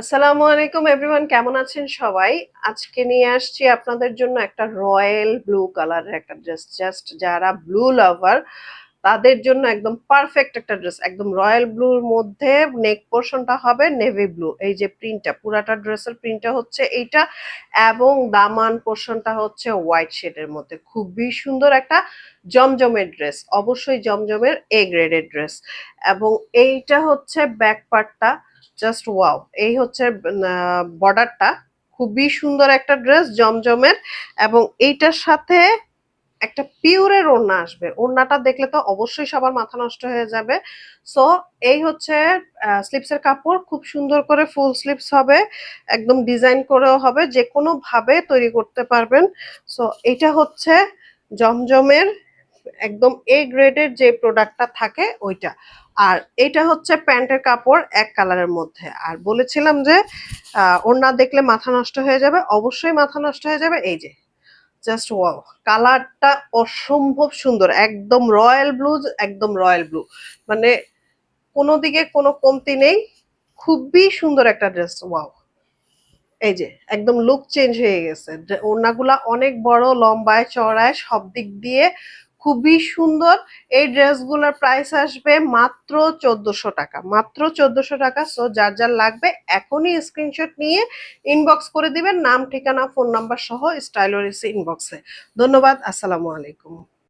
আসসালামু আলাইকুম এভরিওয়ান, কেমন আছেন সবাই? আজকে নিয়ে আসছি আপনাদের জন্য একটা রয়্যাল ব্লু কালারের একটা ড্রেস। জাস্ট যারা ব্লু লাভার তাদের জন্য একদম পারফেক্ট একটা ড্রেস। একদম রয়্যাল ব্লুর মধ্যে নেক পোর্শনটা হবে নেভি ব্লু। এই যে প্রিন্টটা, পুরাটা ড্রেসের প্রিন্টটা হচ্ছে এইটা, এবং দামান পোর্শনটা হচ্ছে হোয়াইট শেডের মধ্যে। খুবই সুন্দর একটা জমজমের ড্রেস, অবশ্যই জমজমের এ গ্রেডের ড্রেস। এবং এইটা হচ্ছে ব্যাক পার্টটা, জাস্ট ওয়াও। এই হচ্ছে বর্ডারটা, খুবই সুন্দর একটা ড্রেস জমজমের। এবং এইটার সাথে একটা পিওরের ওড়না আসবে। ওড়নাটা দেখলে তো অবশ্যই সবার মাথা নষ্ট হয়ে যাবে। সো এই হচ্ছে স্লিপসের কাপড়, খুব সুন্দর করে ফুল স্লিপস হবে, একদম ডিজাইন করেও হবে, যে কোনো ভাবে তৈরি করতে পারবেন। সো এটা হচ্ছে জমজমের একদম এ গ্রেডের যে প্রোডাক্টটা থাকে ওইটা। আর এটা হচ্ছে প্যান্টের কাপড় এক কালারের মধ্যে। আর বলেছিলাম যে ওড়না দেখলে মাথা নষ্ট হয়ে যাবে, অবশ্যই মাথা নষ্ট হয়ে যাবে। এই যে জাস্ট ওয়াও, কালারটা অসম্ভব সুন্দর, একদম রয়্যাল ব্লু, একদম রয়্যাল ব্লু, মানে কোনো দিকে কোনো কমতি নেই। খুবই সুন্দর একটা ড্রেস, ওয়াও। এই যে একদম লুক চেঞ্জ হয়ে গেছে। ওড়নাগুলা অনেক বড়, লম্বায় চড়ায় সব দিক দিয়ে খুবই সুন্দর। এই ড্রেসগুলোর প্রাইস আসবে মাত্র 1400 টাকা, মাত্র 1400 টাকা। সো যার যার লাগবে এখনই স্ক্রিনশট নিয়ে ইনবক্স করে দিবেন, নাম ঠিকানা ফোন নাম্বার সহ স্টাইলরিস ইনবক্সে। ধন্যবাদ, আসসালামু আলাইকুম।